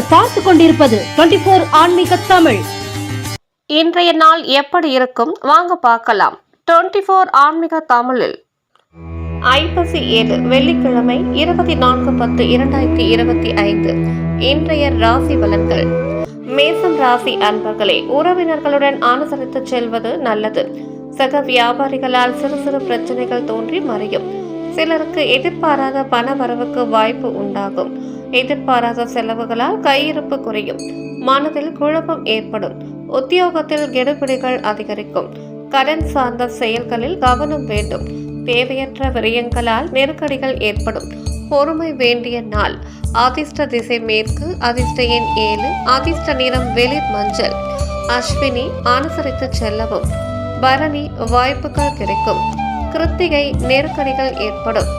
நீங்கள் பார்த்து கொண்டிருப்பது 24 ஆன்மீக தமிழ். இன்றைய நாள் எப்படி இருக்கும் வாங்க பார்க்கலாம். 24 ஆன்மீக தமிழில் ஐப்பசி 7 வெள்ளிக்கிழமை 24/10/2025 இன்றைய ராசி பலன்கள். மேசம் ராசி அன்பர்களே, உறவினர்களுடன் அனுசரித்து செல்வது நல்லது. சக வியாபாரிகளால் சிறு சிறு பிரச்சனைகள் தோன்றி மறையும். சிலருக்கு எதிர்பாராத பண வரவுக்கு வாய்ப்பு உண்டாகும். எதிர்பாராத செலவுகளால் கையிருப்பு குறையும். மனதில் குழப்பம் ஏற்படும். உத்தியோகத்தில் கெடுபிடிகள் அதிகரிக்கும். கடன் சார்ந்த செயல்களில் கவனம் வேண்டும். தேவையற்ற விரயங்களால் நெருக்கடிகள் ஏற்படும். பொறுமை வேண்டிய நாள். அதிர்ஷ்ட திசை மேற்கு. அதிர்ஷ்ட எண் 7. அதிர்ஷ்ட நிறம் வெளிர் மஞ்சள். அஸ்வினி அனுசரித்து செல்லவும். பரணி வாய்ப்புகள் கிடைக்கும். கிருத்திகை நெருக்கடிகள் ஏற்படும்.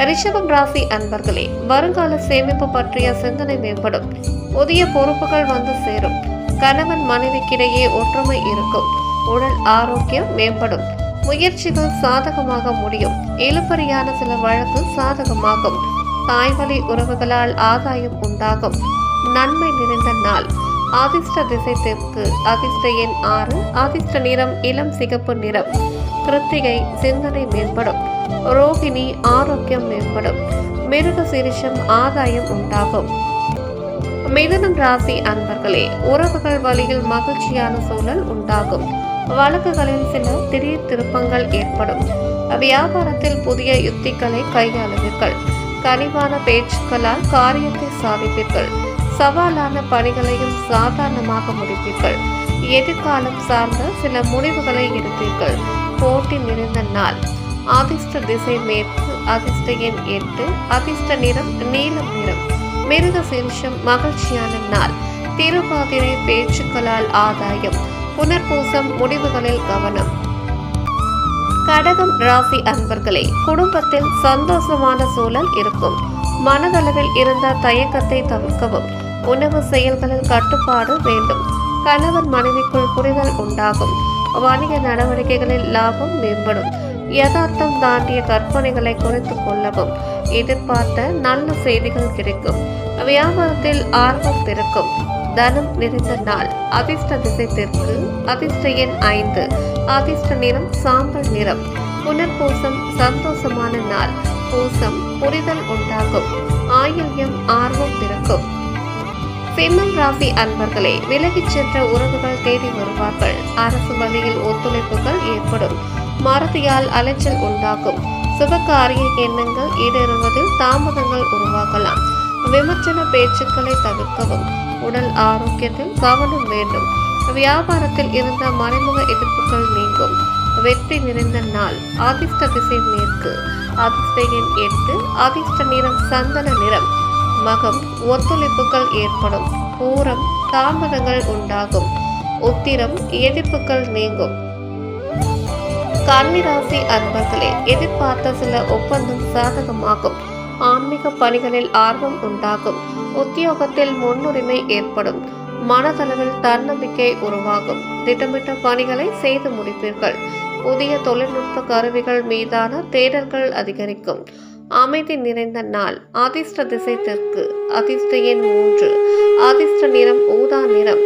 ரிஷபம் ராசி அன்பர்களே, வருங்கால சேமிப்பு பற்றிய சிந்தனை மேம்படும். புதிய பொறுப்புகள் வந்து சேரும். கணவன் மனைவிக்கிடையே ஒற்றுமை இருக்கும். உடல் ஆரோக்கியம் மேம்படும். முயற்சிகள் சாதகமாக முடியும். இழுபறியான சில வழக்கு சாதகமாகும். தாய்வழி உறவுகளால் ஆதாயம் உண்டாகும். நன்மை நிறைந்த நாள். அதிர்ஷ்ட திசை தெற்கு. அதிர்ஷ்ட எண் 6. அதிர்ஷ்ட நிறம் இளம் சிகப்பு நிறம். கிருத்திகை சிந்தனை மேம்படும். ரோகிணி ஆரோக்கியம் மேம்படும். மிருக சீரிஷம் ஆதாயம் உண்டாகும். மிதுனம் ராசி அன்பர்களே, உறவுகள் வழியில் மகிழ்ச்சியான சூழல் உண்டாகும். வழக்குகளில் சில திடீர் திருப்பங்கள் ஏற்படும். வியாபாரத்தில் புதிய யுத்திகளை கையாளுவீர்கள். கனிவான பேச்சுக்களால் காரியத்தை சாதிப்பீர்கள். சவாலான பணிகளையும் சாதாரணமாக முடிப்பீர்கள். எதிர்காலம் சார்ந்த சில முடிவுகளை எடுப்பீர்கள். போட்டி நிறைந்த நாள். அதிர்ஷ்ட திசை மேற்கு. அதிர்ஷ்ட எண் 8. அதிர்ஷ்ட நிறம் நீலம் நிறம். மிருக சீரிஷம் மகிழ்ச்சியான நாள். திருவாதிரை பேச்சுக்களால் ஆதாயம். புனர்பூசம் முடிவுகளில் கவனம். கடகம் ராசி அன்பர்களே, குடும்பத்தில் சந்தோஷமான சூழல் இருக்கும். மனதளவில் இருந்த தயக்கத்தை தவிர்க்கவும். உணவு செயல்களில் கட்டுப்பாடு வேண்டும். கணவன் மனைவிக்குள் புரிதல் உண்டாகும். வணிக நடவடிக்கைகளில் லாபம் மேம்படும். யதார்த்தம் தாண்டிய கற்பனைகளை குறைத்துக் கொள்ளவும். எதிர்பார்த்த நல்ல செய்திகள் கிடைக்கும். வியாபாரத்தில் ஆர்வம் பெருக்கும். தனம் நிறைந்த நாள். அதிர்ஷ்ட திசை தெற்கு. அதிர்ஷ்ட எண் 5. அதிர்ஷ்ட நிறம் சாம்பல் நிறம். புனர்பூசம் சந்தோஷமான நாள். பூசம் புரிதல் உண்டாகும். ஆயில்யம் ஆர்வம் பிறக்கும். சிம்மம் ராசி அன்பர்களே, விலகிச் சென்ற உறவுகள் தேடி வருவார்கள். அரசு வழியில் ஒத்துழைப்புகள் ஏற்படும். மறதியால் அலைச்சல் உண்டாகும். சுபகாரிய எண்ணங்கள் ஈடேறுவதில் தாமதங்கள் உருவாகலாம். விமர்சன பேச்சுக்களை தவிர்க்கவும். உடல் ஆரோக்கியத்தில் கவனம் வேண்டும். வியாபாரத்தில் இருந்த மறைமுக எதிர்ப்புகள் நீங்கும். வெற்றி நிறைந்த நாள். அதிர்ஷ்ட திசை மேற்கு. அதிர்ஷ்ட எண் 8. அதிர்ஷ்ட நிறம் சந்தன நிறம். மகம் ஒத்துழைப்புகள் ஏற்படும். பூரம் தாமதங்கள் உண்டாகும். உத்திரம் எதிர்ப்புகள் நீங்கும். கன்னிராசி அன்பர்களே, எதிர்பார்த்த சில ஒப்பந்தம் சாதகமாகும். ஆன்மீக பணிகளில் ஆர்வம் உண்டாகும். உத்தியோகத்தில் முன்னுரிமை ஏற்படும். மனதளவில் தன்னம்பிக்கை உருவாகும். திட்டமிட்ட பணிகளை செய்து முடிப்பீர்கள். புதிய தொழில்நுட்ப கருவிகள் மீதான தேடல்கள் அதிகரிக்கும். அமைதி நிறைந்த நாள். அதிர்ஷ்ட திசை தெற்கு. அதிர்ஷ்ட எண் 3. அதிர்ஷ்ட நிறம் ஊதா நிறம்.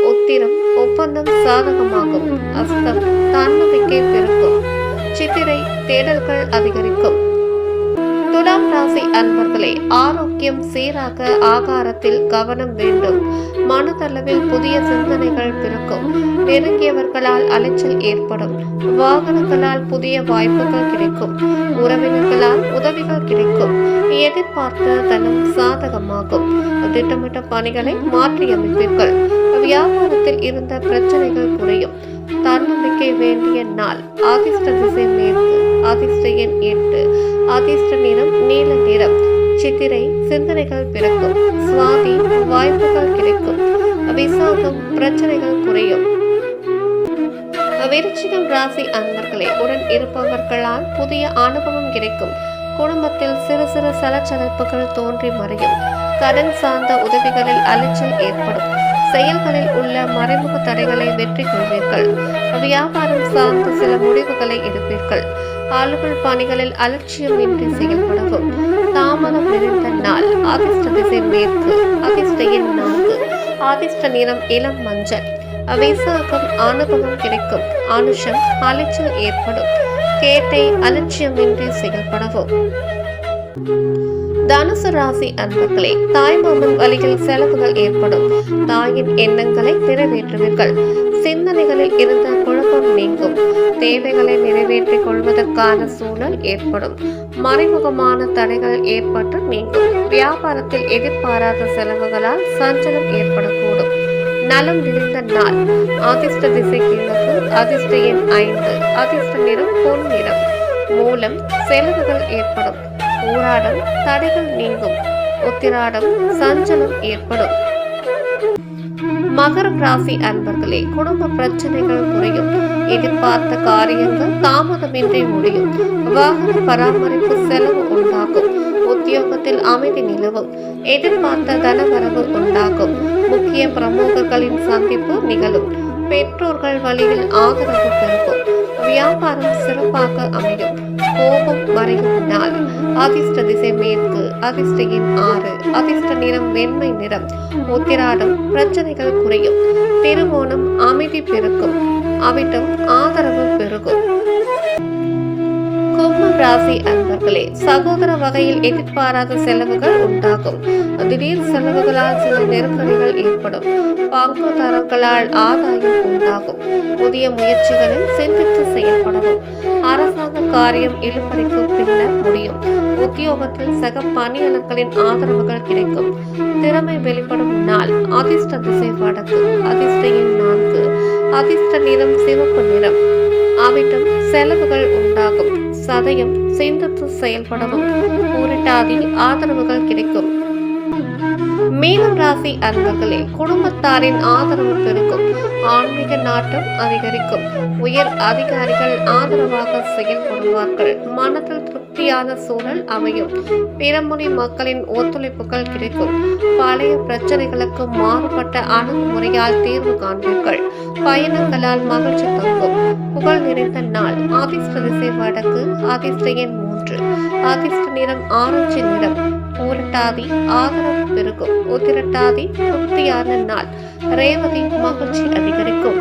உத்திரம் ஒப்பந்தம் சாதகமாகும். அஸ்தம் தன்னம்பிக்கை பெருக்கும். சித்திரை தேடல்கள் அதிகரிக்கும். துலாம் ராசி அன்பர்களே, ஆரோக்கியம் சீராக. ஆகாரத்தில் கவனம் வேண்டும். மனதளவில் புதிய சிந்தனைகள் பிறக்கும். நெருங்கியவர்களால் அலைச்சல் ஏற்படும். வாகனங்களால் புதிய வாய்ப்புகள் கிடைக்கும். உறவினர்களால் உதவிகள் கிடைக்கும். எதிர்பார்த்த தனம் சாதகமாகும். திட்டமிட்ட பணிகளை மாற்றியமைப்பீர்கள். வியாபாரத்தில் இருந்த பிரச்சனைகள் குறையும். தன்னம்பிக்கை வேண்டிய நாள். அதிர்ஷ்ட திசை மேற்கு. அதிர்ஷ்ட எண் 8. அதிர்ஷ்ட நிறம் நீல நிறம். சித்திரை சிந்தனைகள் பிறக்கும். சுவாதி வாய்ப்புகள் கிடைக்கும். விசாகம் பிரச்சனைகள் குறையும். விருச்சிகம் ராசி அன்பர்களே, உடன் இருப்பவர்களால் புதிய அனுபவம் கிடைக்கும். குடும்பத்தில் சிறு சிறு சலச்சலப்புகள் தோன்றி மறையும். கடன் சார்ந்த உதவிகளில் அலைச்சல் ஏற்படும். செயல்களில் உள்ள மறைமுக தடைகளை வெற்றி கொள்வீர்கள். வியாபாரம் சார்ந்த சில முடிவுகளை எடுப்பீர்கள். அலுவல் பணிகளில் அலட்சியமின்றி செயல்படவும். தாமதம் நிறைந்த நாள். அதிர்ஷ்ட திசை மேற்கு. அதிர்ஷ்ட எண் 4. அதிர்ஷ்ட நிறம் இளம் மஞ்சள். விசாகம் அனுபவம் கிடைக்கும். அனுஷம் அலைச்சல் ஏற்படும். கேட்டை அலட்சியமின்றி செயல்படவும். தனுசு ராசி அன்பர்களே, தாய்மாமன் வழியில் செலவுகள் ஏற்படும். தாயின் எண்ணங்களை நிறைவேற்றுவீர்கள். சிந்தனைகளில் இருந்த குழப்பம் நீங்கும். தேவைகளை நிறைவேற்றிக் கொள்வதற்கான சூழல் ஏற்படும். மறைமுகமான தடைகள் ஏற்பட்டு நீங்கும். வியாபாரத்தில் எதிர்பாராத செலவுகளால் சஞ்சலம் ஏற்படக்கூடும். நலம் நிறைந்த நாள். அதிர்ஷ்ட திசை கிழக்கு. அதிர்ஷ்ட எண் 5. அதிர்ஷ்ட நிறம் பொன் நிறம். மூலம் செலவுகள் ஏற்படும். ஊராடம் தடைகள் நீங்கும். உத்திராடம் சஞ்சலம் ஏற்படும். மகரம் ராசி அன்பர்களே, குடும்ப பிரச்சனைகள் குறையும். எதிர்பார்த்த காரியங்கள் தாமதமின்றி முடியும். வாகன பராமரிப்பு செலவு உண்டாகும். உத்தியோகத்தில் அமைதி நிலவும். எதிர்பார்த்த தனவரவு உண்டாகும். முக்கிய பிரமுகர்களின் சந்திப்பு நிகழும். பெற்றோர்கள் வழியில் ஆதரவு பெருகும். வியாபாரம் சிறப்பாக அமையும். கோபம் மறையும் நாள். அதிர்ஷ்ட திசை மேற்கு. அதிர்ஷ்ட எண் 6. அதிர்ஷ்ட நிறம் வெண்மை நிறம். உத்திராடம் பிரச்சனைகள் குறையும். திருவோணம் அமைதி பெருக்கும். அவிட்டம் ஆதரவு பெருகும். கும்பம் ராசி அன்பர்களே, சகோதர வகையில் எதிர்பாராத செலவுகள் உண்டாகும். திடீர் செலவுகளால் சில நெருக்கடிகள் ஏற்படும். பங்குதாரர்களால் ஆதாயம் உண்டாகும். புதிய முயற்சிகளில் சிந்தித்து செயல்படவும். அரசாங்க காரியம் இழுபறிக்கு பின்னர் முடியும். உத்தியோகத்தில் சக பணியாளர்களின் ஆதரவுகள் கிடைக்கும். திறமை வெளிப்படும் நாள். அதிர்ஷ்ட திசை வடக்கு. அதிர்ஷ்ட எண் 4. அதிர்ஷ்ட நிறம் சிவப்பு நிறம். அவிட்டம் செலவுகள் உண்டாகும். சதயம் சிந்தித்து செயல்படவும். பூரிட்டாதி ஆதரவுகள் கிடைக்கும். மீனம் ராசி அன்பர்களே, குடும்பத்தாரின் ஆதரவு பெருக்கும். ஆன்மீக நாட்டம் அதிகரிக்கும். உயர் அதிகாரிகள் ஆதரவாக செயல்படுவார்கள். மனதில் திருப்தியான சூழல் அமையும். பிறமொழி மக்களின் ஒத்துழைப்புகள் கிடைக்கும். பழைய பிரச்சனைகளுக்கு மாறுபட்ட அணுகுமுறையால் தீர்வு காண்பீர்கள். பயணங்களால் மகிழ்ச்சி தங்கும். புகழ் நிறைந்த நாள். அதிர்ஷ்ட திசை வடக்கு. அதிர்ஷ்ட எண் 3. அதிர்ஷ்ட நிறம் ஆரஞ்சு நிறம். பூரட்டாதி ஆதரவு பெருகும். உத்திரட்டாதி திருப்தியான நாள். ரேவதி மகிழ்ச்சி அதிகரிக்கும்.